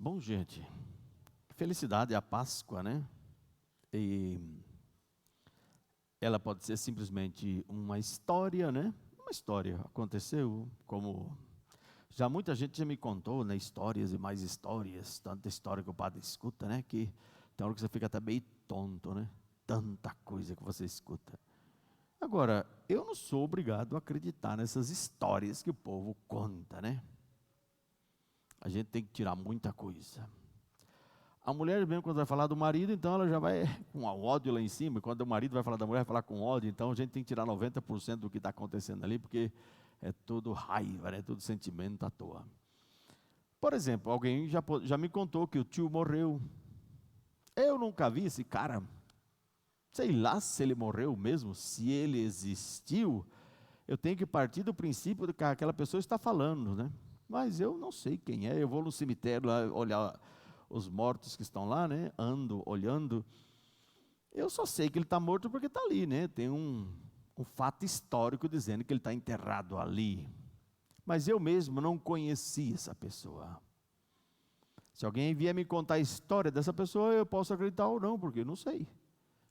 Bom, gente, que felicidade a Páscoa, né? E ela pode ser simplesmente uma história, né? Uma história aconteceu, como já muita gente já me contou, né? Histórias e mais histórias, tanta história que o padre escuta, né? Que tem hora que você fica até meio tonto, né? Tanta coisa que você escuta. Agora, eu não sou obrigado a acreditar nessas histórias que o povo conta, né? A gente tem que tirar muita coisa. A mulher mesmo quando vai falar do marido, então ela já vai com ódio lá em cima. Quando o marido vai falar da mulher, vai falar com ódio. Então a gente tem que tirar 90% do que está acontecendo ali, porque é tudo raiva, né? Tudo sentimento à toa. Por exemplo, alguém já me contou que o tio morreu. Eu nunca vi esse cara. Sei lá se ele morreu mesmo, se ele existiu. Eu tenho que partir do princípio de que aquela pessoa está falando, né? Mas eu não sei quem é. Eu vou no cemitério lá olhar os mortos que estão lá, né? Ando olhando. Eu só sei que ele está morto porque está ali, né? Tem um fato histórico dizendo que ele está enterrado ali. Mas eu mesmo não conheci essa pessoa. Se alguém vier me contar a história dessa pessoa, eu posso acreditar ou não, porque eu não sei.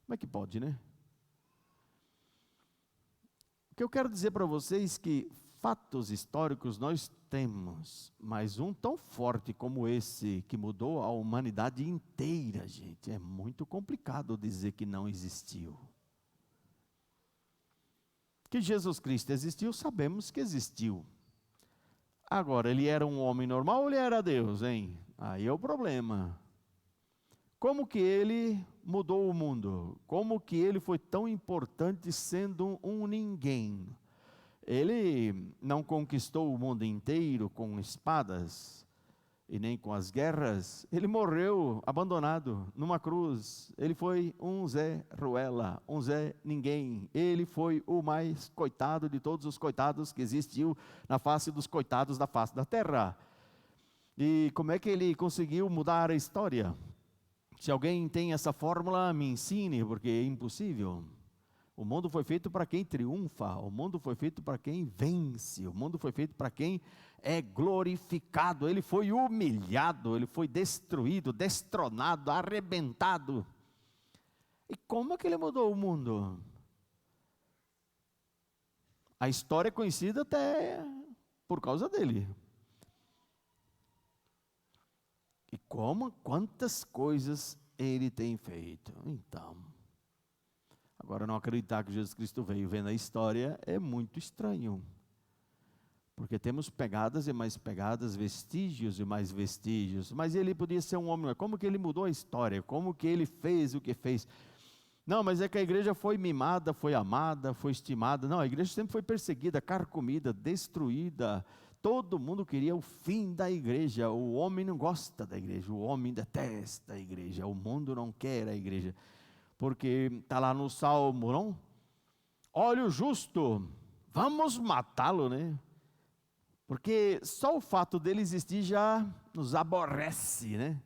Como é que pode, né? O que eu quero dizer para vocês é que fatos históricos nós temos, mas um tão forte como esse, que mudou a humanidade inteira, gente, é muito complicado dizer que não existiu. Que Jesus Cristo existiu, sabemos que existiu. Agora, ele era um homem normal ou ele era Deus, hein? Aí é o problema. Como que ele mudou o mundo? Como que ele foi tão importante sendo um ninguém? Ele não conquistou o mundo inteiro com espadas e nem com as guerras. Ele morreu abandonado numa cruz. Ele foi um Zé Ruela, um Zé Ninguém. Ele foi o mais coitado de todos os coitados que existiu na face dos coitados da face da terra. E como é que ele conseguiu mudar a história? Se alguém tem essa fórmula, me ensine, porque é impossível. O mundo foi feito para quem triunfa, o mundo foi feito para quem vence, o mundo foi feito para quem é glorificado. Ele foi humilhado, ele foi destruído, destronado, arrebentado. E como é que ele mudou o mundo? A história é conhecida até por causa dele. E quantas coisas ele tem feito. Então, agora não acreditar que Jesus Cristo veio vendo a história é muito estranho. Porque temos pegadas e mais pegadas, vestígios e mais vestígios. Mas ele podia ser um homem. Como que ele mudou a história? Como que ele fez o que fez? Não, mas é que a igreja foi mimada, foi amada, foi estimada. Não, a igreja sempre foi perseguida, carcomida, destruída. Todo mundo queria o fim da igreja. O homem não gosta da igreja, o homem detesta a igreja, o mundo não quer a igreja. Porque está lá no Salmo, não? Olha o justo, vamos matá-lo, né? Porque só o fato dele existir já nos aborrece, né?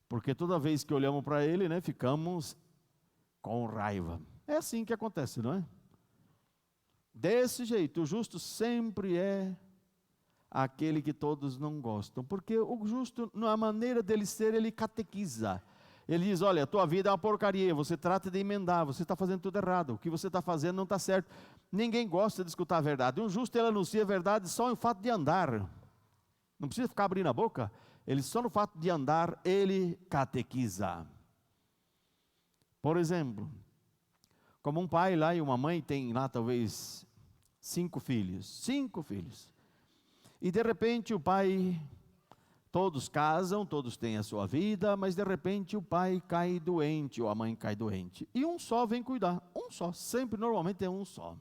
Porque toda vez que olhamos para ele, né, ficamos com raiva. É assim que acontece, não é? Desse jeito, o justo sempre é aquele que todos não gostam, porque o justo, na maneira dele ser, ele catequiza. Ele diz, olha, a tua vida é uma porcaria, você trata de emendar, você está fazendo tudo errado, o que você está fazendo não está certo. Ninguém gosta de escutar a verdade. Um justo, ele anuncia a verdade só em fato de andar. Não precisa ficar abrindo a boca. Ele só no fato de andar, ele catequiza. Por exemplo, como um pai lá e uma mãe tem lá talvez 5 filhos. 5 filhos. E de repente o pai, todos casam, todos têm a sua vida, mas de repente o pai cai doente ou a mãe cai doente. E um só vem cuidar, um só, sempre normalmente é um só.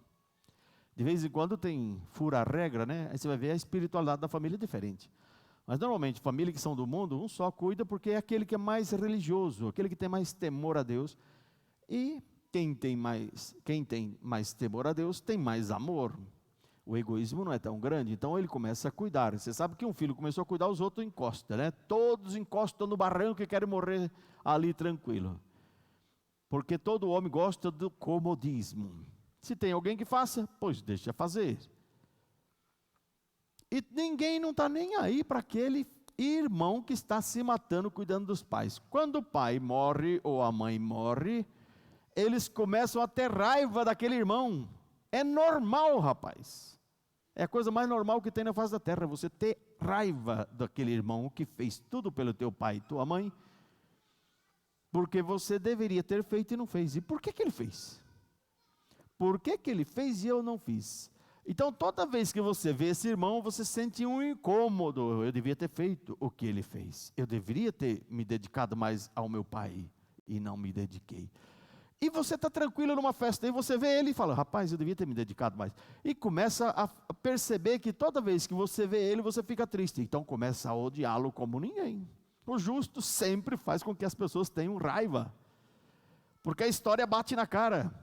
De vez em quando tem fura a regra, né? Aí você vai ver a espiritualidade da família é diferente. Mas normalmente, famílias que são do mundo, um só cuida porque é aquele que é mais religioso, aquele que tem mais temor a Deus. E quem tem mais temor a Deus tem mais amor. O egoísmo não é tão grande, então ele começa a cuidar. Você sabe que um filho começou a cuidar, os outros encostam, né? Todos encostam no barranco e querem morrer ali tranquilo. Porque todo homem gosta do comodismo. Se tem alguém que faça, pois deixa fazer. E ninguém não está nem aí para aquele irmão que está se matando cuidando dos pais. Quando o pai morre ou a mãe morre, eles começam a ter raiva daquele irmão. É normal, rapaz. É a coisa mais normal que tem na face da terra, você ter raiva daquele irmão que fez tudo pelo teu pai e tua mãe, porque você deveria ter feito e não fez. E por que ele fez? Por que ele fez e eu não fiz? Então, toda vez que você vê esse irmão, você sente um incômodo. Eu devia ter feito o que ele fez. Eu deveria ter me dedicado mais ao meu pai e não me dediquei. E você está tranquilo numa festa, e você vê ele e fala, rapaz, eu devia ter me dedicado mais. E começa a perceber que toda vez que você vê ele, você fica triste. Então começa a odiá-lo como ninguém. O justo sempre faz com que as pessoas tenham raiva. Porque a história bate na cara.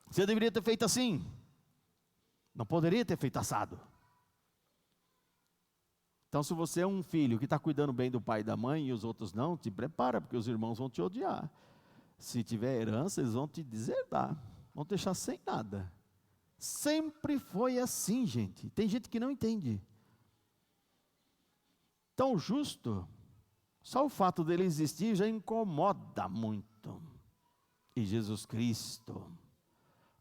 Você deveria ter feito assim. Não poderia ter feito assado. Então, se você é um filho que está cuidando bem do pai e da mãe, e os outros não, te prepara, porque os irmãos vão te odiar. Se tiver herança, eles vão te deserdar, vão te deixar sem nada. Sempre foi assim, gente. Tem gente que não entende. Então, o justo, só o fato dele existir já incomoda muito. E Jesus Cristo,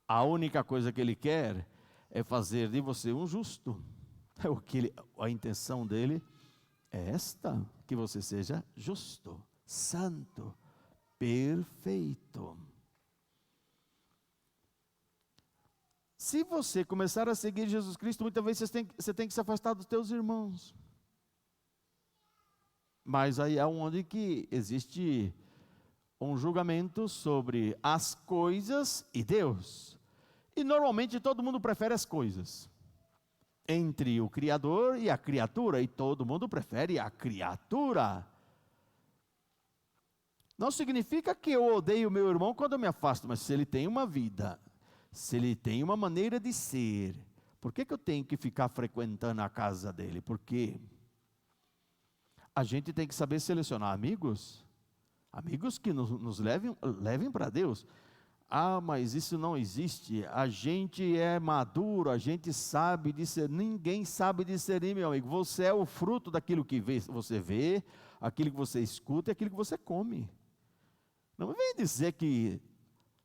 a única coisa que ele quer é fazer de você um justo. É o que a intenção dele é esta, que você seja justo, santo, perfeito. Se você começar a seguir Jesus Cristo, muitas vezes você tem que se afastar dos teus irmãos. Mas aí é onde que existe um julgamento sobre as coisas e Deus. E normalmente todo mundo prefere as coisas. Entre o Criador e a criatura, e todo mundo prefere a criatura. Não significa que eu odeio o meu irmão quando eu me afasto, mas se ele tem uma vida, se ele tem uma maneira de ser, por que eu tenho que ficar frequentando a casa dele? Porque a gente tem que saber selecionar amigos, amigos que nos levem para Deus. Ah, mas isso não existe, a gente é maduro, a gente sabe discernir. Ninguém sabe discernir, meu amigo. Você é o fruto daquilo que você vê, aquilo que você escuta e aquilo que você come. Não vem dizer que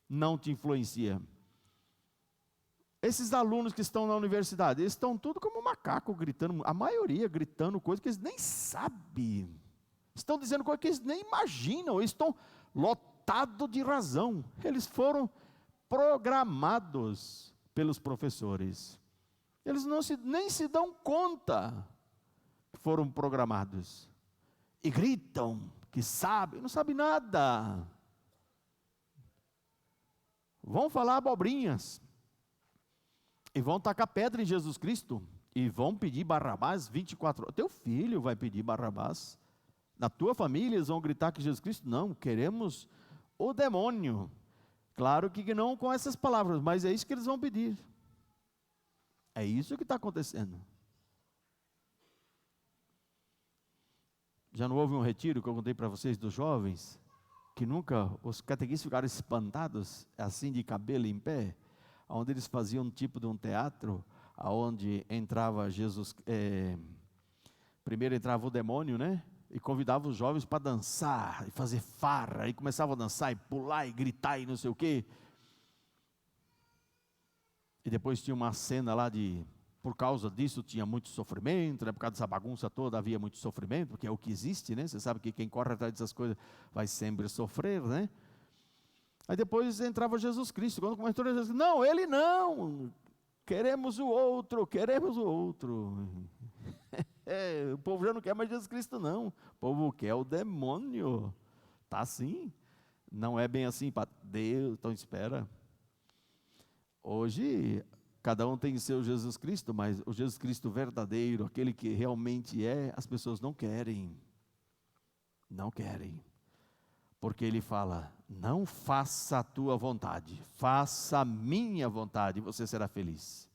não te influencia. Esses alunos que estão na universidade, eles estão tudo como macaco gritando, a maioria gritando coisas que eles nem sabem. Estão dizendo coisas que eles nem imaginam, eles estão lotados de razão. Eles foram programados pelos professores. Eles nem se dão conta que foram programados. E gritam que sabem, não sabem nada. Vão falar abobrinhas, e vão tacar pedra em Jesus Cristo, e vão pedir Barrabás 24 horas. Teu filho vai pedir Barrabás, na tua família eles vão gritar que Jesus Cristo, não, queremos o demônio. Claro que não com essas palavras, mas é isso que eles vão pedir. É isso que está acontecendo. Já não houve um retiro que eu contei para vocês dos jovens, que nunca os catequistas ficaram espantados, assim de cabelo em pé, onde eles faziam um tipo de um teatro, onde entrava Jesus, primeiro entrava o demônio, né? E convidava os jovens para dançar, e fazer farra, e começavam a dançar, e pular, e gritar, e não sei o quê. E depois tinha uma cena lá por causa disso tinha muito sofrimento, né? Por causa dessa bagunça toda havia muito sofrimento, porque é o que existe, né? Você sabe que quem corre atrás dessas coisas vai sempre sofrer, né? Aí depois entrava Jesus Cristo, quando começou a dizer, não, ele não, queremos o outro, queremos o outro. O povo já não quer mais Jesus Cristo não, o povo quer o demônio, tá assim, não é bem assim, para Deus, então espera. Hoje, cada um tem seu Jesus Cristo, mas o Jesus Cristo verdadeiro, aquele que realmente é, as pessoas não querem, porque ele fala, não faça a tua vontade, faça a minha vontade, e você será feliz.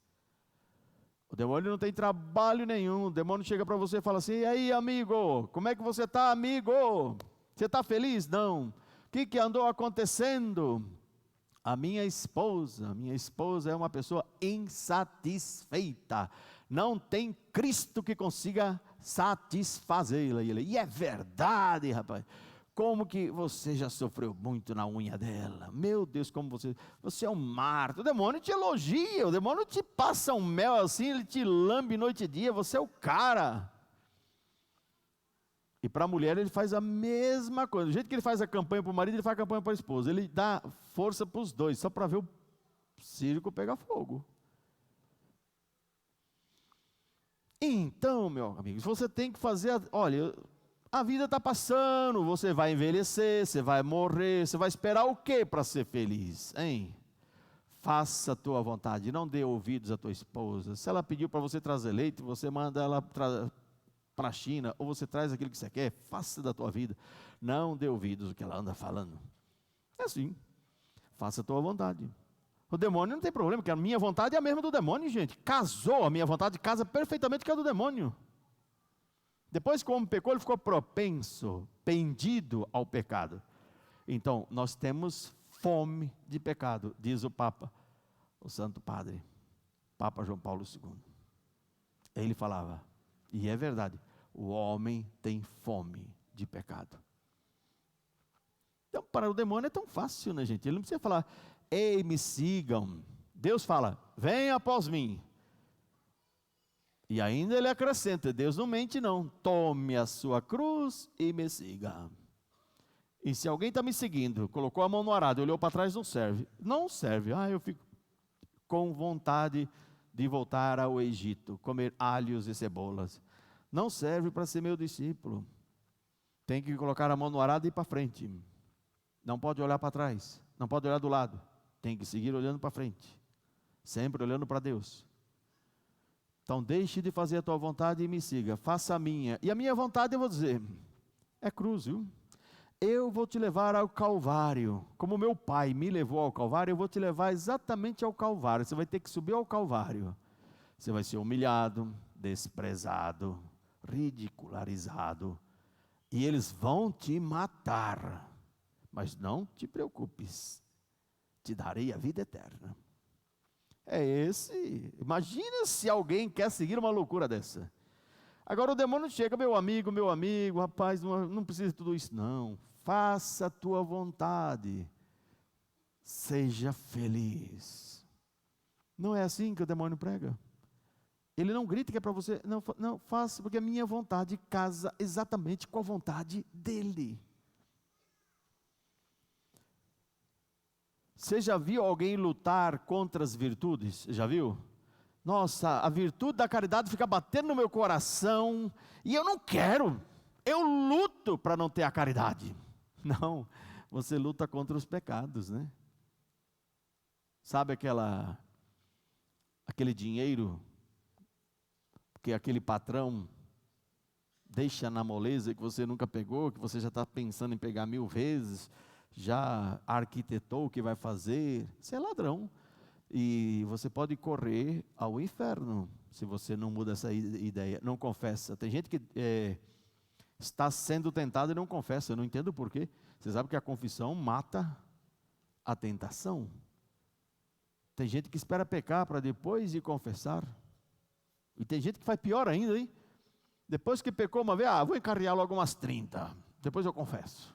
O demônio não tem trabalho nenhum, o demônio chega para você e fala assim, e aí amigo, como é que você está, amigo? Você está feliz? Não. O que andou acontecendo? A minha esposa é uma pessoa insatisfeita, não tem Cristo que consiga satisfazê-la. E é verdade, rapaz. Como que você já sofreu muito na unha dela? Meu Deus, como você é um marto. O demônio te elogia, o demônio te passa um mel assim, ele te lambe noite e dia, você é o cara. E para a mulher ele faz a mesma coisa. Do jeito que ele faz a campanha para o marido, ele faz a campanha para a esposa. Ele dá força para os dois, só para ver o circo pegar fogo. Então, meu amigo, você tem que fazer, olha, a vida está passando, você vai envelhecer, você vai morrer, você vai esperar o quê para ser feliz, hein? Faça a tua vontade, não dê ouvidos à tua esposa. Se ela pediu para você trazer leite, você manda ela para a China, ou você traz aquilo que você quer, faça da tua vida. Não dê ouvidos ao que ela anda falando. É assim, faça a tua vontade. O demônio não tem problema, porque a minha vontade é a mesma do demônio, gente. Casou, a minha vontade casa perfeitamente com a do demônio. Depois que o homem pecou, ele ficou propenso, pendido ao pecado. Então, nós temos fome de pecado, diz o Papa, o Santo Padre, Papa João Paulo II. Ele falava, e é verdade, o homem tem fome de pecado. Então, para o demônio é tão fácil, né, gente? Ele não precisa falar, ei, me sigam. Deus fala, venha após mim. E ainda ele acrescenta, Deus não mente não, tome a sua cruz e me siga. E se alguém está me seguindo, colocou a mão no arado, olhou para trás, não serve. Não serve, eu fico com vontade de voltar ao Egito, comer alhos e cebolas. Não serve para ser meu discípulo. Tem que colocar a mão no arado e ir para frente. Não pode olhar para trás, não pode olhar do lado. Tem que seguir olhando para frente, sempre olhando para Deus. Então deixe de fazer a tua vontade e me siga, faça a minha. E a minha vontade eu vou dizer, é cruz, viu? Eu vou te levar ao Calvário, como meu pai me levou ao Calvário, eu vou te levar exatamente ao Calvário. Você vai ter que subir ao Calvário, você vai ser humilhado, desprezado, ridicularizado, e eles vão te matar, mas não te preocupes, te darei a vida eterna. Imagina se alguém quer seguir uma loucura dessa. Agora o demônio chega, meu amigo, rapaz, não precisa de tudo isso não, faça a tua vontade, seja feliz. Não é assim que o demônio prega. Ele não grita que é para você, não, faça, porque a minha vontade casa exatamente com a vontade dele. Você já viu alguém lutar contra as virtudes? Já viu? Nossa, a virtude da caridade fica batendo no meu coração, e eu não quero, eu luto para não ter a caridade. Não, você luta contra os pecados, né? Sabe aquele dinheiro que aquele patrão deixa na moleza, que você nunca pegou, que você já está pensando em pegar 1000 vezes, já arquitetou o que vai fazer? Você é ladrão. E você pode correr ao inferno, se você não muda essa ideia, não confessa. Tem gente que está sendo tentado e não confessa, eu não entendo por quê. Você sabe que a confissão mata a tentação. Tem gente que espera pecar para depois ir confessar. E tem gente que faz pior ainda, hein? Depois que pecou uma vez, vou encarrear logo umas 30, depois eu confesso.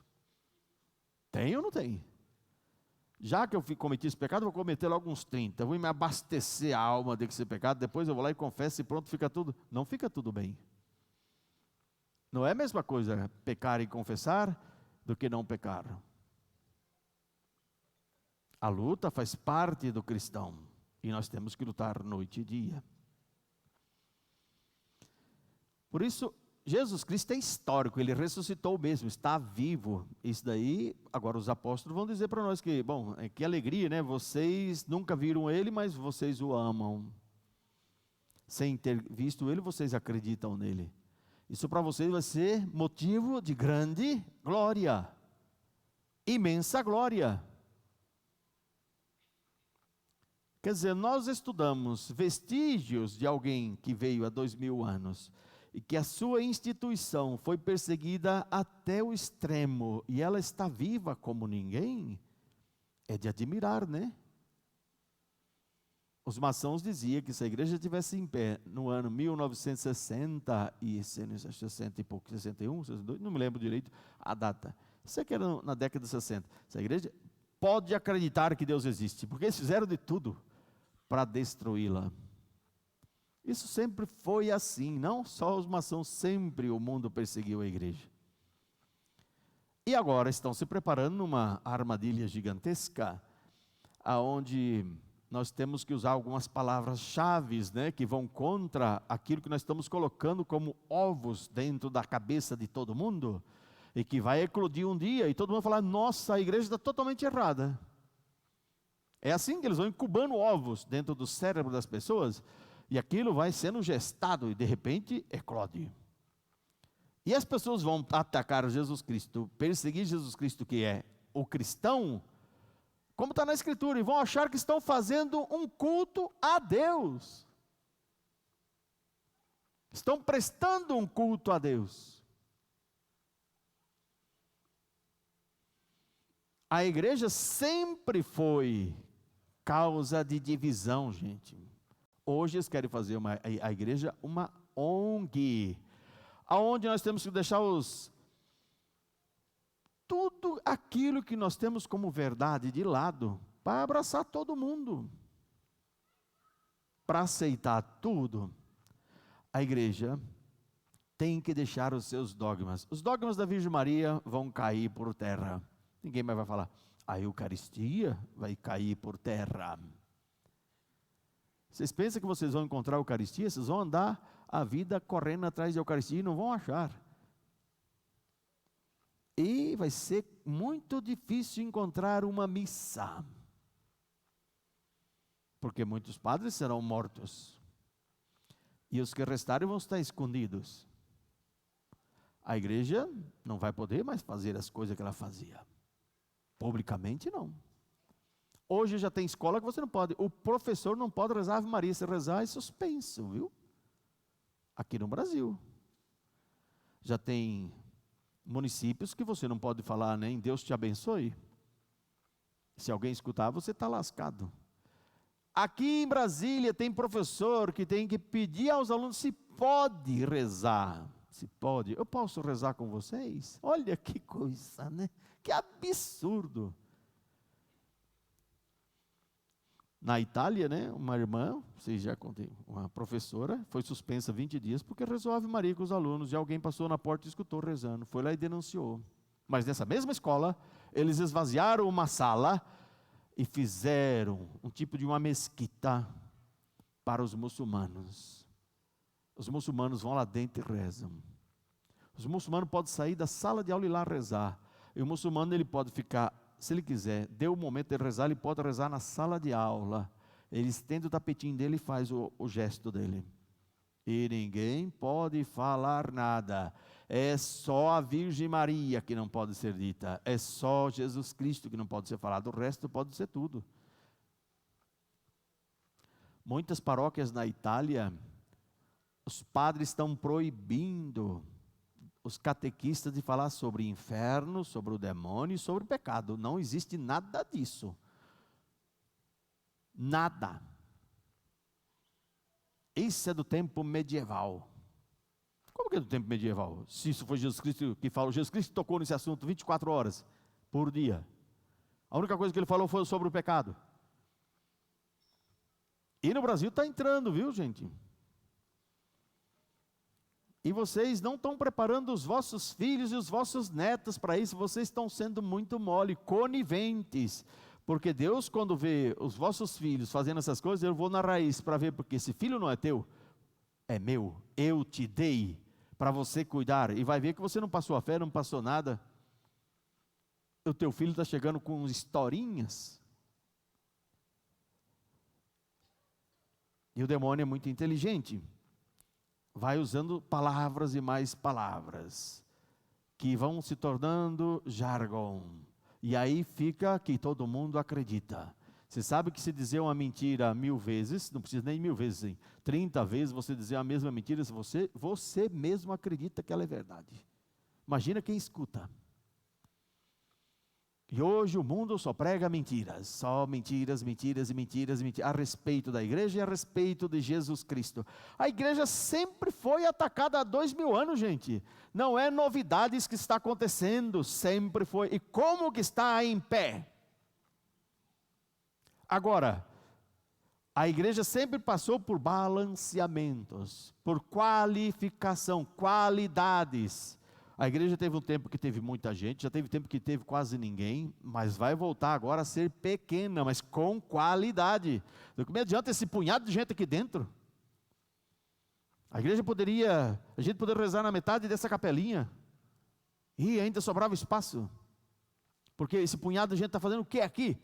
Tem ou não tem? Já que eu cometi esse pecado, vou cometer logo uns 30. Vou me abastecer a alma desse pecado, depois eu vou lá e confesso e pronto, fica tudo. Não fica tudo bem. Não é a mesma coisa pecar e confessar do que não pecar. A luta faz parte do cristão. E nós temos que lutar noite e dia. Por isso, Jesus Cristo é histórico, Ele ressuscitou mesmo, está vivo. Isso daí, agora os apóstolos vão dizer para nós que, que alegria, né? Vocês nunca viram Ele, mas vocês o amam. Sem ter visto Ele, vocês acreditam nele. Isso para vocês vai ser motivo de grande glória, imensa glória. Quer dizer, nós estudamos vestígios de alguém que veio há 2000 anos, e que a sua instituição foi perseguida até o extremo, e ela está viva como ninguém, é de admirar, né? Os maçons diziam que se a igreja estivesse em pé no ano 1960, e 60 e pouco, 61, 62, não me lembro direito a data. Isso aqui era na década de 60. Essa igreja pode acreditar que Deus existe, porque eles fizeram de tudo para destruí-la. Isso sempre foi assim, não só os maçons, sempre o mundo perseguiu a igreja. E agora estão se preparando numa armadilha gigantesca, aonde nós temos que usar algumas palavras-chave, né, que vão contra aquilo que nós estamos colocando como ovos dentro da cabeça de todo mundo, e que vai eclodir um dia, e todo mundo vai falar, nossa, a igreja está totalmente errada. É assim que eles vão incubando ovos dentro do cérebro das pessoas, e aquilo vai sendo gestado, e de repente eclode. E as pessoas vão atacar Jesus Cristo, perseguir Jesus Cristo, que é o cristão, como está na Escritura, e vão achar que estão fazendo um culto a Deus. Estão prestando um culto a Deus. A igreja sempre foi causa de divisão, gente. Hoje eles querem fazer a igreja uma ONG, aonde nós temos que deixar tudo aquilo que nós temos como verdade de lado, para abraçar todo mundo, para aceitar tudo. A igreja tem que deixar os seus dogmas. Os dogmas da Virgem Maria vão cair por terra. Ninguém mais vai falar, a Eucaristia vai cair por terra. Vocês pensam que vocês vão encontrar a Eucaristia? Vocês vão andar a vida correndo atrás da Eucaristia e não vão achar. E vai ser muito difícil encontrar uma missa, porque muitos padres serão mortos, e os que restarem vão estar escondidos. A igreja não vai poder mais fazer as coisas que ela fazia, publicamente não. Hoje já tem escola que você não pode, o professor não pode rezar Ave Maria, se rezar é suspenso, viu? Aqui no Brasil. Já tem municípios que você não pode falar nem Deus te abençoe. Se alguém escutar, você está lascado. Aqui em Brasília tem professor que tem que pedir aos alunos se pode rezar. Se pode, eu posso rezar com vocês? Olha que coisa, né? Que absurdo. Na Itália, né, uma irmã, vocês já contei, uma professora, foi suspensa 20 dias porque rezou Ave Maria com os alunos, e alguém passou na porta e escutou rezando, foi lá e denunciou. Mas nessa mesma escola, eles esvaziaram uma sala e fizeram um tipo de uma mesquita para os muçulmanos. Os muçulmanos vão lá dentro e rezam. Os muçulmanos podem sair da sala de aula e ir lá rezar. E o muçulmano ele pode ficar, se ele quiser, deu o momento de rezar, ele pode rezar na sala de aula. Ele estende o tapetinho dele e faz o gesto dele. E ninguém pode falar nada. É só a Virgem Maria que não pode ser dita. É só Jesus Cristo que não pode ser falado. O resto pode ser tudo. Muitas paróquias na Itália, os padres estão proibindo os catequistas de falar sobre inferno, sobre o demônio e sobre o pecado. Não existe nada disso. Nada. Isso é do tempo medieval. Como que é do tempo medieval? Se isso foi Jesus Cristo que falou, Jesus Cristo tocou nesse assunto 24 horas por dia. A única coisa que ele falou foi sobre o pecado. E no Brasil está entrando, viu, gente? E vocês não estão preparando os vossos filhos e os vossos netos para isso, vocês estão sendo muito mole, coniventes. Porque Deus, quando vê os vossos filhos fazendo essas coisas, eu vou na raiz para ver, porque esse filho não é teu, é meu, eu te dei para você cuidar. E vai ver que você não passou a fé, não passou nada. O teu filho está chegando com historinhas. E o demônio é muito inteligente. Vai usando palavras e mais palavras, que vão se tornando jargão. E aí fica que todo mundo acredita. Você sabe que se dizer uma mentira 1000 vezes, não precisa nem 1000 vezes, hein? 30 vezes você dizer a mesma mentira, se você mesmo acredita que ela é verdade. Imagina quem escuta. E hoje o mundo só prega mentiras, só mentiras, mentiras e mentiras, mentiras a respeito da igreja e a respeito de Jesus Cristo. A igreja sempre foi atacada há 2000 anos, gente. Não é novidades que está acontecendo, sempre foi. E como que está em pé? Agora, a igreja sempre passou por balanceamentos, por qualificação, qualidades. A igreja teve um tempo que teve muita gente, já teve tempo que teve quase ninguém, mas vai voltar agora a ser pequena, mas com qualidade. Do que me adianta esse punhado de gente aqui dentro? A gente poderia rezar na metade dessa capelinha, e ainda sobrava espaço, porque esse punhado de gente está fazendo o que aqui?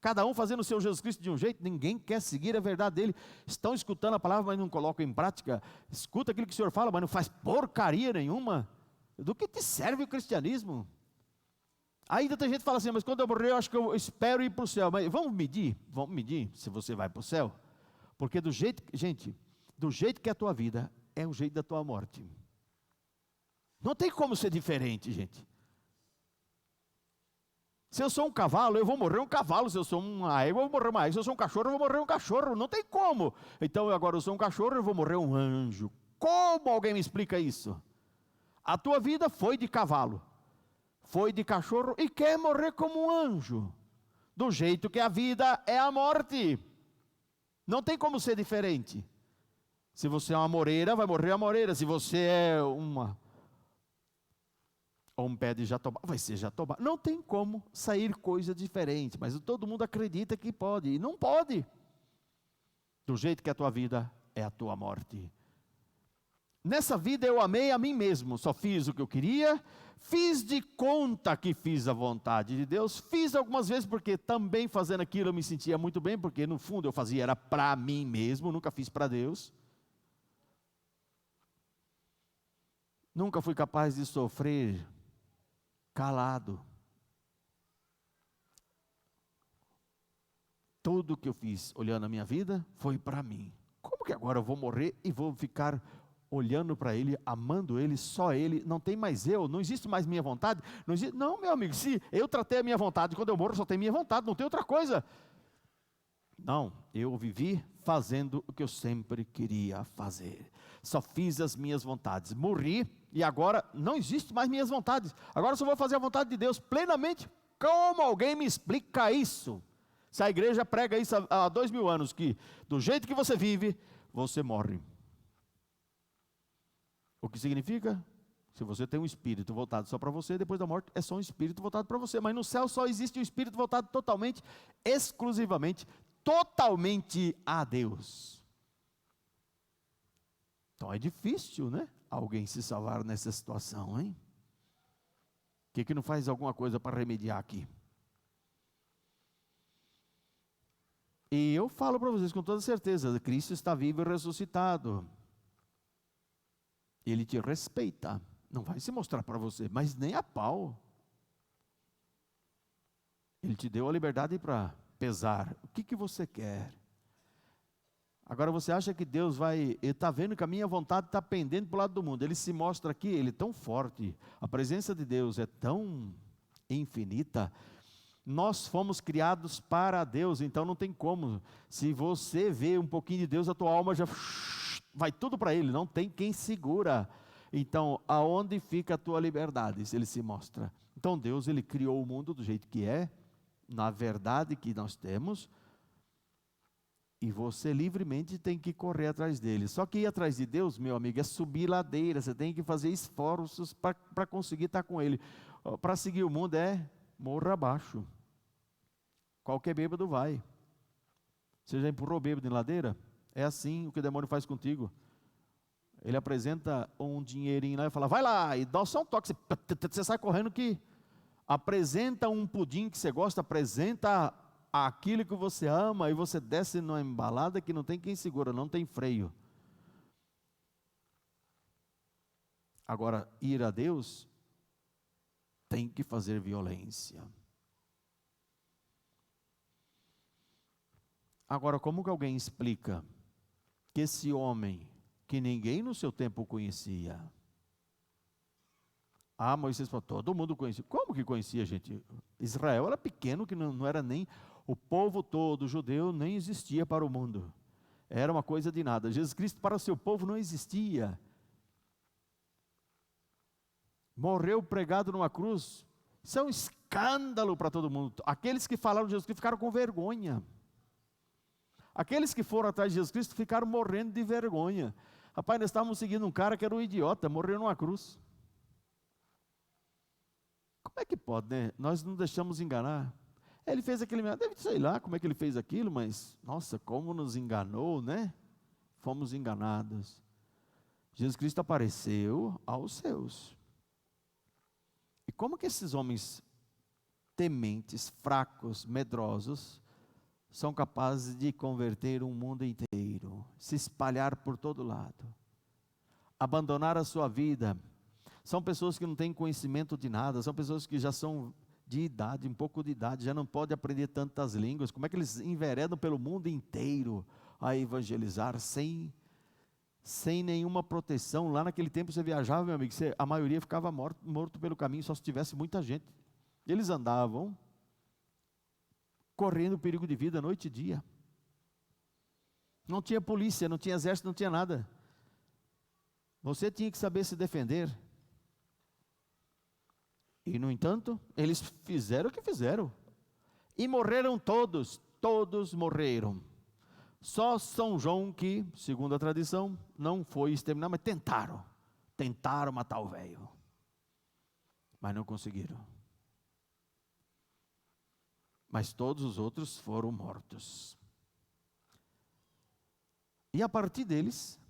Cada um fazendo o seu Jesus Cristo de um jeito, ninguém quer seguir a verdade dele. Estão escutando a palavra, mas não colocam em prática. Escuta aquilo que o Senhor fala, mas não faz porcaria nenhuma. Do que te serve o cristianismo? Ainda tem gente que fala assim, mas quando eu morrer eu acho que eu espero ir para o céu. Mas vamos medir se você vai para o céu. Porque do jeito que é a tua vida, é o jeito da tua morte. Não tem como ser diferente, gente. Se eu sou um cavalo, eu vou morrer um cavalo. Se eu sou uma égua, eu vou morrer uma égua. Se eu sou um cachorro, eu vou morrer um cachorro. Não tem como. Então agora eu sou um cachorro, eu vou morrer um anjo. Como alguém me explica isso? A tua vida foi de cavalo, foi de cachorro e quer morrer como um anjo. Do jeito que a vida é a morte. Não tem como ser diferente. Se você é uma moreira, vai morrer a moreira. Se você é um pé de jatobá, vai ser jatobá. Não tem como sair coisa diferente, mas todo mundo acredita que pode, e não pode. Do jeito que a tua vida é a tua morte. Nessa vida eu amei a mim mesmo, só fiz o que eu queria, fiz de conta que fiz a vontade de Deus, fiz algumas vezes porque também fazendo aquilo eu me sentia muito bem, porque no fundo eu fazia era para mim mesmo, nunca fiz para Deus. Nunca fui capaz de sofrer calado. Tudo o que eu fiz olhando a minha vida foi para mim. Como que agora eu vou morrer e vou ficar olhando para Ele, amando Ele, só Ele, não tem mais eu, não existe mais minha vontade? Não, meu amigo, se eu tratei a minha vontade, quando eu morro só tem minha vontade, não tem outra coisa. Não, eu vivi fazendo o que eu sempre queria fazer. Só fiz as minhas vontades. Morri e agora não existe mais minhas vontades. Agora só vou fazer a vontade de Deus plenamente. Como alguém me explica isso? Se a igreja prega isso há 2000 anos, que do jeito que você vive, você morre. O que significa? Se você tem um espírito voltado só para você, depois da morte é só um espírito voltado para você. Mas no céu só existe um espírito voltado totalmente, exclusivamente, totalmente a Deus. Então é difícil, né? Alguém se salvar nessa situação, hein? Por que não faz alguma coisa para remediar aqui? E eu falo para vocês com toda certeza, Cristo está vivo e ressuscitado. Ele te respeita, não vai se mostrar para você, mas nem a pau. Ele te deu a liberdade para pesar. O que você quer? Agora você acha que Deus ele está vendo que a minha vontade está pendendo para o lado do mundo. Ele se mostra aqui, Ele é tão forte, a presença de Deus é tão infinita. Nós fomos criados para Deus, então não tem como. Se você vê um pouquinho de Deus, a tua alma já vai tudo para Ele, não tem quem segura. Então, aonde fica a tua liberdade? Se Ele se mostra. Então Deus, Ele criou o mundo do jeito que é, na verdade que nós temos, e você livremente tem que correr atrás dele. Só que ir atrás de Deus, meu amigo, é subir ladeira, você tem que fazer esforços para conseguir estar com Ele. Para seguir o mundo é morra abaixo. Qualquer bêbado vai. Você já empurrou bêbado em ladeira? É assim o que o demônio faz contigo. Ele apresenta um dinheirinho lá e fala, vai lá, e dá só um toque, você sai correndo que apresenta um pudim que você gosta, apresenta aquilo que você ama, e você desce numa embalada que não tem quem segura, não tem freio. Agora, ir a Deus tem que fazer violência. Agora, como que alguém explica que esse homem, que ninguém no seu tempo conhecia, Ah, Moisés falou, todo mundo conhecia. Como que conhecia, gente? Israel era pequeno, que não era nem o povo todo, o judeu, nem existia para o mundo. Era uma coisa de nada. Jesus Cristo para o seu povo não existia. Morreu pregado numa cruz. Isso é um escândalo para todo mundo. Aqueles que falaram de Jesus Cristo ficaram com vergonha. Aqueles que foram atrás de Jesus Cristo ficaram morrendo de vergonha. Rapaz, nós estávamos seguindo um cara que era um idiota, morreu numa cruz. Como é que pode, né? Nós não deixamos enganar. Ele fez aquele, sei lá como é que ele fez aquilo, mas, nossa, como nos enganou, né? Fomos enganados. Jesus Cristo apareceu aos seus. E como que esses homens tementes, fracos, medrosos, são capazes de converter um mundo inteiro, se espalhar por todo lado, abandonar a sua vida? São pessoas que não têm conhecimento de nada, são pessoas que já são de idade, um pouco de idade, já não podem aprender tantas línguas. Como é que eles enveredam pelo mundo inteiro a evangelizar sem nenhuma proteção? Lá naquele tempo você viajava, meu amigo, a maioria ficava morto pelo caminho, só se tivesse muita gente. Eles andavam correndo perigo de vida noite e dia. Não tinha polícia, não tinha exército, não tinha nada. Você tinha que saber se defender. E no entanto, eles fizeram o que fizeram. E morreram todos, todos morreram. Só São João que, segundo a tradição, não foi exterminado, mas tentaram matar o velho. Mas não conseguiram. Mas todos os outros foram mortos. E a partir deles,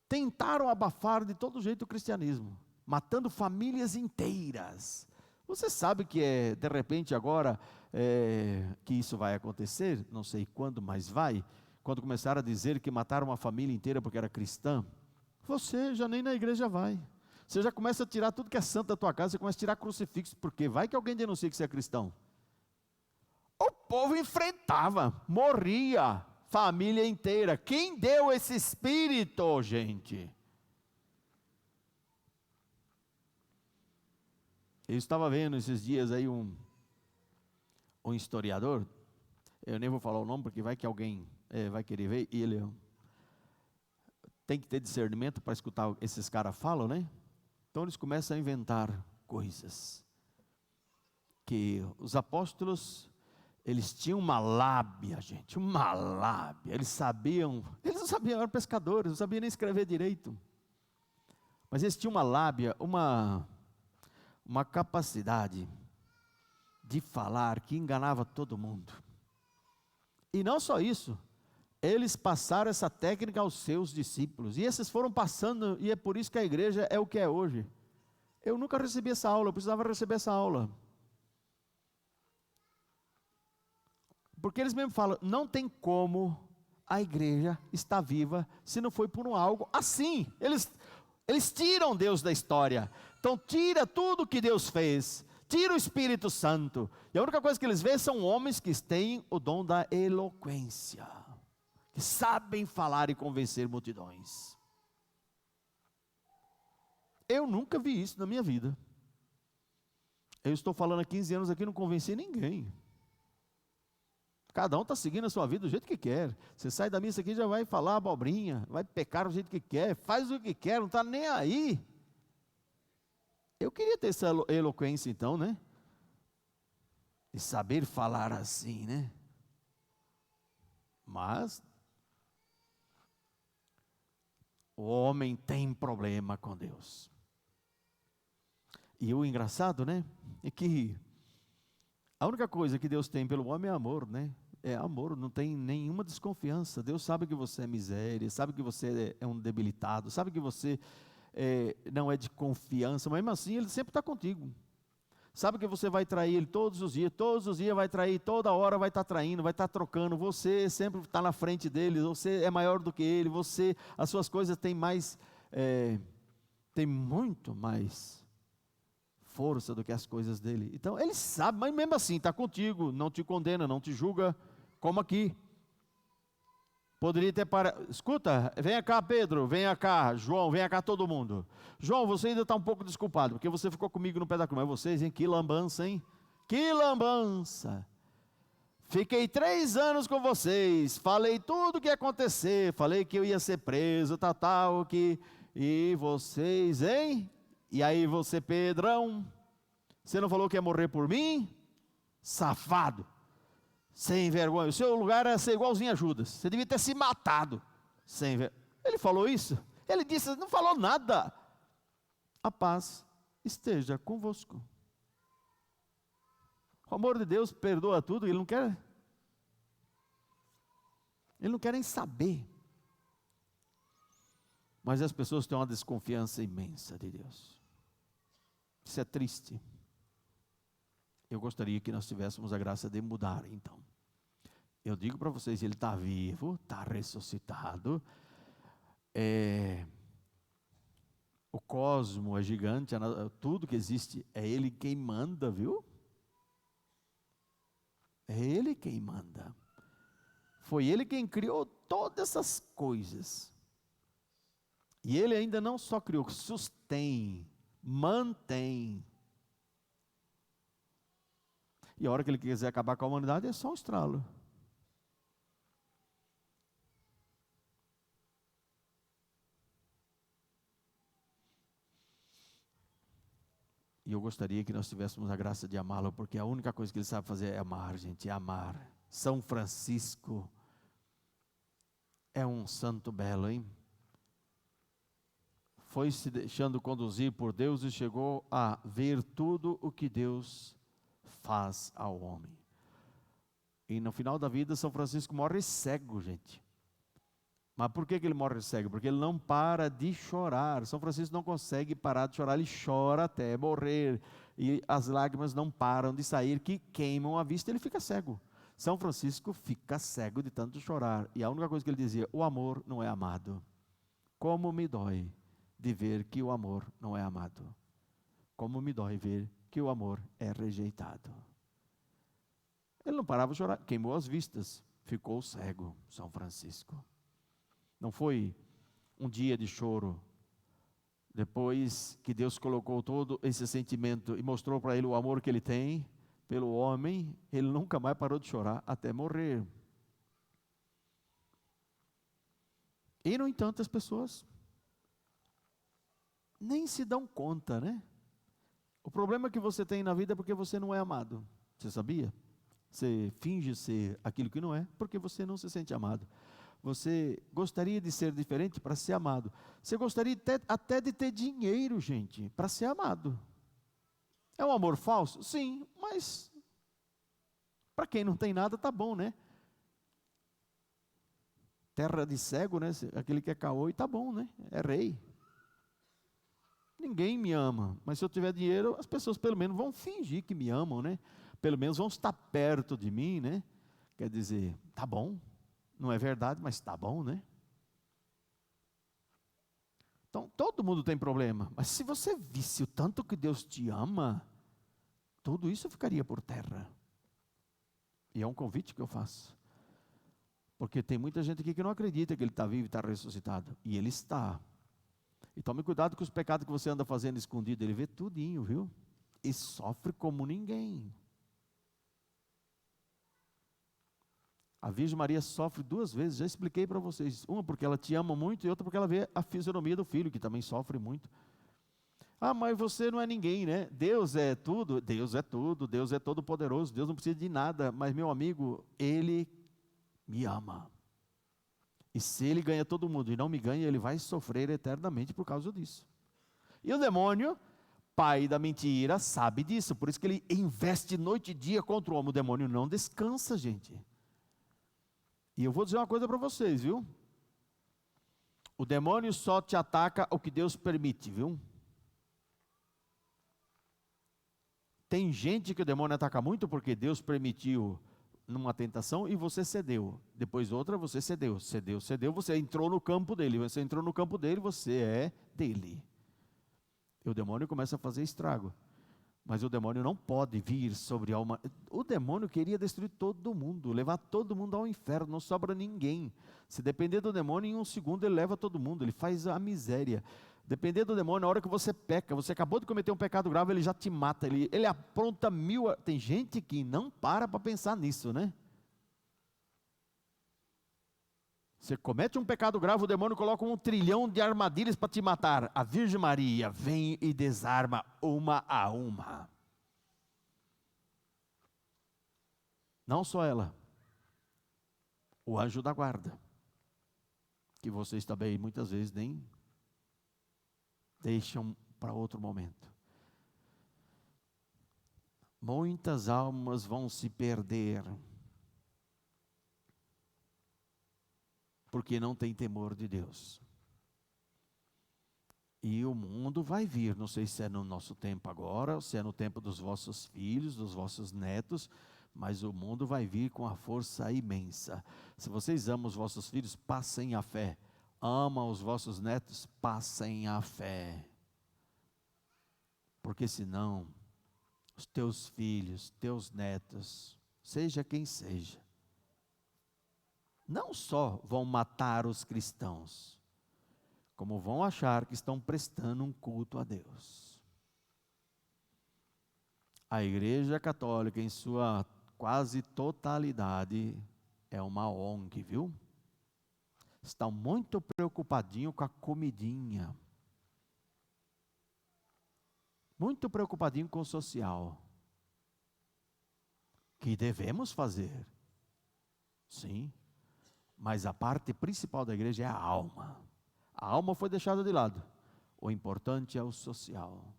tentaram abafar de todo jeito o cristianismo, matando famílias inteiras. Você sabe que de repente agora, que isso vai acontecer, não sei quando, mas vai, quando começaram a dizer que mataram uma família inteira porque era cristã, você já nem na igreja vai. Você já começa a tirar tudo que é santo da tua casa, você começa a tirar crucifixo, porque vai que alguém denuncia que você é cristão. O povo enfrentava, morria, família inteira. Quem deu esse espírito, gente? Eu estava vendo esses dias aí um historiador, eu nem vou falar o nome, porque vai que alguém vai querer ver, e ele tem que ter discernimento para escutar esses caras falam, né? Então eles começam a inventar coisas, que os apóstolos, eles tinham uma lábia, gente, uma lábia, eles não sabiam, eram pescadores, não sabiam nem escrever direito, mas eles tinham uma lábia, uma capacidade de falar que enganava todo mundo. E não só isso, eles passaram essa técnica aos seus discípulos, e esses foram passando, e é por isso que a igreja é o que é hoje. Eu nunca recebi essa aula, eu precisava receber essa aula. Porque eles mesmos falam, não tem como a igreja estar viva se não foi por algo assim. Eles tiram Deus da história. Então tira tudo que Deus fez, tira o Espírito Santo, e a única coisa que eles veem são homens que têm o dom da eloquência, que sabem falar e convencer multidões. Eu nunca vi isso na minha vida. Eu estou falando há 15 anos aqui, não convenci ninguém. Cada um está seguindo a sua vida do jeito que quer. Você sai da missa aqui e já vai falar abobrinha, vai pecar do jeito que quer, faz o que quer, não está nem aí. Eu queria ter essa eloquência então, né? E saber falar assim, né? Mas o homem tem problema com Deus. E o engraçado, né? É que a única coisa que Deus tem pelo homem é amor, né? É amor, não tem nenhuma desconfiança. Deus sabe que você é miséria, sabe que você é um debilitado, sabe que você não é de confiança, mas mesmo assim Ele sempre está contigo. Sabe que você vai trair Ele todos os dias vai trair, toda hora vai estar traindo, vai estar trocando, você sempre está na frente dele, você é maior do que Ele, as suas coisas têm tem muito mais força do que as coisas dele. Então Ele sabe, mas mesmo assim está contigo, não te condena, não te julga, como aqui. Poderia ter parado. Escuta, venha cá, Pedro, venha cá, João, venha cá todo mundo. João, você ainda está um pouco desculpado, porque você ficou comigo no pé da cruz. Mas vocês, hein? Que lambança, hein? Que lambança. Fiquei 3 anos com vocês, falei tudo o que ia acontecer, falei que eu ia ser preso, tal, que... E vocês, hein? E aí você, Pedrão, você não falou que ia morrer por mim? Safado, sem vergonha, o seu lugar era ser igualzinho a Judas, você devia ter se matado, sem vergonha. Ele falou isso? Ele disse, não falou nada. A paz esteja convosco. O amor de Deus perdoa tudo, Ele não quer nem saber. Mas as pessoas têm uma desconfiança imensa de Deus. Isso é triste. Eu gostaria que nós tivéssemos a graça de mudar, então. Eu digo para vocês, Ele está vivo, está ressuscitado. O cosmo é gigante, tudo que existe, é Ele quem manda, viu? É Ele quem manda. Foi Ele quem criou todas essas coisas. E Ele ainda não só criou, sustém, mantém. E a hora que Ele quiser acabar com a humanidade, é só um estralo. E eu gostaria que nós tivéssemos a graça de amá-lo, porque a única coisa que Ele sabe fazer é amar, gente, é amar. São Francisco é um santo belo, hein? Foi se deixando conduzir por Deus e chegou a ver tudo o que Deus faz ao homem. E no final da vida, São Francisco morre cego, gente. Mas por que ele morre cego? Porque ele não para de chorar. São Francisco não consegue parar de chorar, ele chora até morrer. E as lágrimas não param de sair, que queimam a vista, ele fica cego. São Francisco fica cego de tanto chorar. E a única coisa que ele dizia, o amor não é amado. Como me dói de ver que o amor não é amado. Como me dói ver que o amor é rejeitado. Ele não parava de chorar, queimou as vistas, ficou cego, São Francisco. Não foi um dia de choro, depois que Deus colocou todo esse sentimento e mostrou para ele o amor que ele tem pelo homem, ele nunca mais parou de chorar até morrer. E no entanto as pessoas nem se dão conta, né? O problema que você tem na vida é porque você não é amado. Você sabia? Você finge ser aquilo que não é, porque você não se sente amado. Você gostaria de ser diferente para ser amado. Você gostaria até de ter dinheiro, gente, para ser amado. É um amor falso? Sim, mas para quem não tem nada, tá bom, né? Terra de cego, né? Aquele que é caô e tá bom, né? É rei. Ninguém me ama, mas se eu tiver dinheiro, as pessoas pelo menos vão fingir que me amam, né? Pelo menos vão estar perto de mim, né? Quer dizer, tá bom, não é verdade, mas tá bom, né? Então, todo mundo tem problema, mas se você visse o tanto que Deus te ama, tudo isso ficaria por terra. E é um convite que eu faço. Porque tem muita gente aqui que não acredita que Ele está vivo e está ressuscitado. E Ele está. E tome cuidado com os pecados que você anda fazendo escondido. Ele vê tudinho, viu? E sofre como ninguém. A Virgem Maria sofre 2 vezes, já expliquei para vocês. Uma porque ela te ama muito e outra porque ela vê a fisionomia do filho, que também sofre muito. Ah, mas você não é ninguém, né? Deus é tudo, Deus é tudo, Deus é todo poderoso, Deus não precisa de nada. Mas meu amigo, Ele me ama. E se Ele ganha todo mundo e não me ganha, Ele vai sofrer eternamente por causa disso. E o demônio, pai da mentira, sabe disso. Por isso que ele investe noite e dia contra o homem. O demônio não descansa, gente. E eu vou dizer uma coisa para vocês, viu? O demônio só te ataca o que Deus permite, viu? Tem gente que o demônio ataca muito porque Deus permitiu numa tentação e você cedeu. Depois outra, você cedeu, você entrou no campo dele. Você entrou no campo dele, você é dele. E o demônio começa a fazer estrago. Mas o demônio não pode vir sobre a humanidade. O demônio queria destruir todo mundo, levar todo mundo ao inferno, não sobra ninguém. Se depender do demônio, em um segundo ele leva todo mundo, ele faz a miséria. Depender do demônio, na hora que você peca, você acabou de cometer um pecado grave, ele já te mata, ele apronta mil. Tem gente que não para pensar nisso, né? Você comete um pecado grave, o demônio coloca 1 trilhão de armadilhas para te matar. A Virgem Maria vem e desarma uma a uma. Não só ela, o anjo da guarda, que vocês também muitas vezes nem deixam para outro momento. Muitas almas vão se perder, porque não tem temor de Deus. E o mundo vai vir, não sei se é no nosso tempo agora, ou se é no tempo dos vossos filhos, dos vossos netos, mas o mundo vai vir com a força imensa. Se vocês amam os vossos filhos, passem a fé. Amam os vossos netos, passem a fé. Porque senão, os teus filhos, teus netos, seja quem seja, não só vão matar os cristãos, como vão achar que estão prestando um culto a Deus. A Igreja Católica, em sua quase totalidade, é uma ONG, viu? Estão muito preocupadinho com a comidinha. Muito preocupadinho com o social. Que devemos fazer. Sim. Mas a parte principal da igreja é a alma. A alma foi deixada de lado. O importante é o social.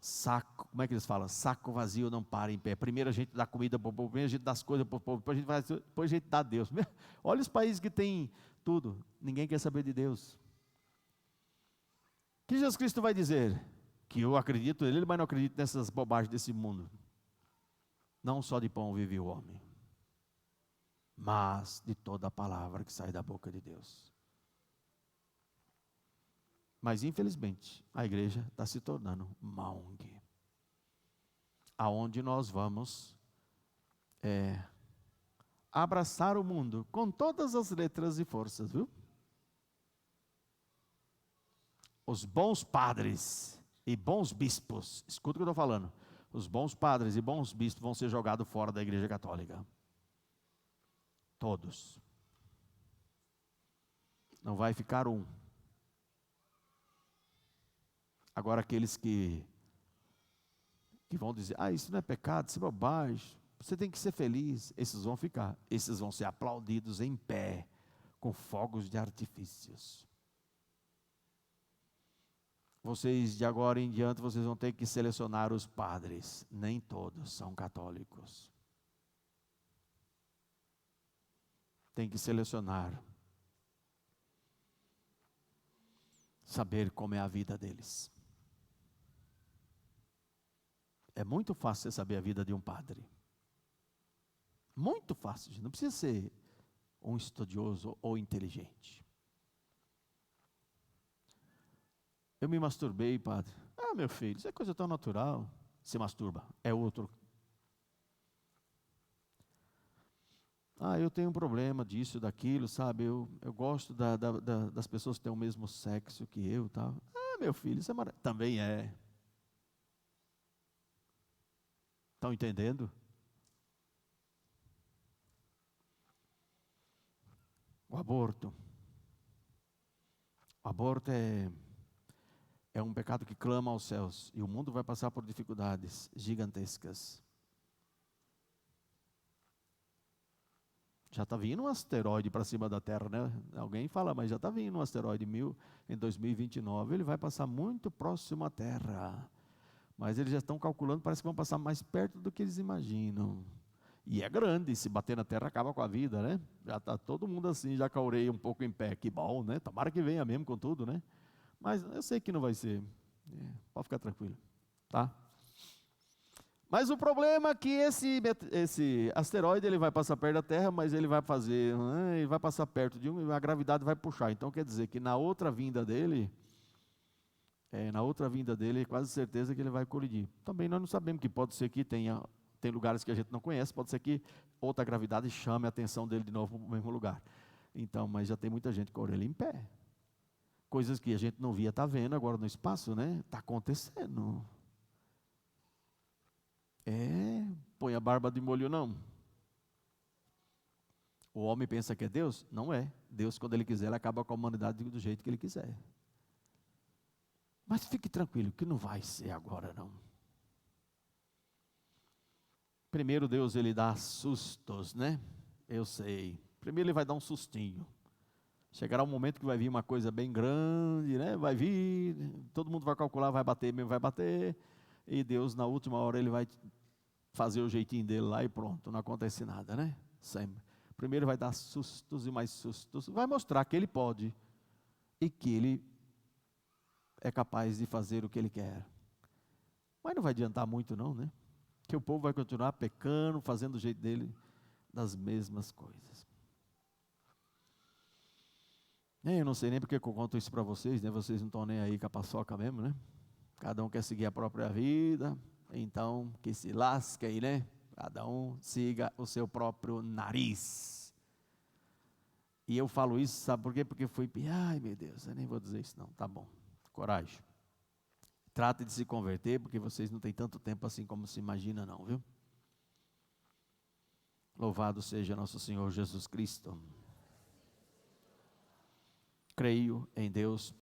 Saco, como é que eles falam? Saco vazio não para em pé. Primeiro a gente dá comida para o povo, primeiro a gente dá as coisas para o povo, depois a gente dá a Deus. Olha os países que tem tudo, ninguém quer saber de Deus. O que Jesus Cristo vai dizer? Que eu acredito nele, mas não acredito nessas bobagens desse mundo. Não só de pão vive o homem, mas de toda a palavra que sai da boca de Deus. Mas infelizmente, a igreja está se tornando uma ONG. Aonde nós vamos abraçar o mundo com todas as letras e forças, viu? Os bons padres e bons bispos, escuta o que eu estou falando. Os bons padres e bons bispos vão ser jogados fora da igreja católica. Todos. Não vai ficar um. Agora aqueles que vão dizer, isso não é pecado, isso é bobagem, você tem que ser feliz, esses vão ficar. Esses vão ser aplaudidos em pé, com fogos de artifícios. Vocês, de agora em diante, vocês vão ter que selecionar os padres. Nem todos são católicos. Tem que selecionar. Saber como é a vida deles. É muito fácil você saber a vida de um padre. Muito fácil. Não precisa ser um estudioso ou inteligente. Eu me masturbei, padre. Meu filho, isso é coisa tão natural. Se masturba, é outro. Eu tenho um problema disso, daquilo, sabe? Eu gosto das pessoas que têm o mesmo sexo que eu, tal. Meu filho, isso é maravilhoso. Também é. Estão entendendo? O aborto. O aborto é um pecado que clama aos céus. E o mundo vai passar por dificuldades gigantescas. Já está vindo um asteroide para cima da Terra, né? Alguém fala, mas já está vindo um asteroide em 2029. Ele vai passar muito próximo à Terra. Mas eles já estão calculando, parece que vão passar mais perto do que eles imaginam. E é grande, se bater na terra acaba com a vida, né? Já está todo mundo assim, já caurei um pouco em pé. Que bom, né? Tomara que venha mesmo com tudo, né? Mas eu sei que não vai ser. Pode ficar tranquilo, tá? Mas o problema é que esse asteroide ele vai passar perto da Terra, mas ele vai passar perto de a gravidade vai puxar. Então quer dizer que na outra vinda dele, Na outra vinda dele, é quase certeza que ele vai colidir. Também nós não sabemos, que pode ser que tem lugares que a gente não conhece, pode ser que outra gravidade chame a atenção dele de novo para o mesmo lugar. Então, mas já tem muita gente com a orelha em pé. Coisas que a gente não via, está vendo agora no espaço, né? Está acontecendo. Põe a barba de molho não. O homem pensa que é Deus? Não é. Deus, quando Ele quiser, Ele acaba com a humanidade do jeito que Ele quiser. Mas fique tranquilo, que não vai ser agora não. Primeiro Deus, Ele dá sustos, né? Eu sei. Primeiro Ele vai dar um sustinho. Chegará um momento que vai vir uma coisa bem grande, né? Vai vir, todo mundo vai calcular, vai bater mesmo, vai bater. E Deus, na última hora, Ele vai fazer o jeitinho dele lá e pronto, não acontece nada, né? Sempre. Primeiro vai dar sustos e mais sustos. Vai mostrar que Ele pode e que Ele é capaz de fazer o que Ele quer. Mas não vai adiantar muito não, né? Que o povo vai continuar pecando, fazendo o jeito dele, das mesmas coisas. Eu não sei nem porque eu conto isso para vocês, né? Vocês não estão nem aí com a paçoca mesmo, né? Cada um quer seguir a própria vida, então que se lasque aí, né? Cada um siga o seu próprio nariz. E eu falo isso, sabe por quê? Porque foi, ai meu Deus, eu nem vou dizer isso não, tá bom, coragem. Trate de se converter, porque vocês não têm tanto tempo assim como se imagina não, viu? Louvado seja nosso Senhor Jesus Cristo. Creio em Deus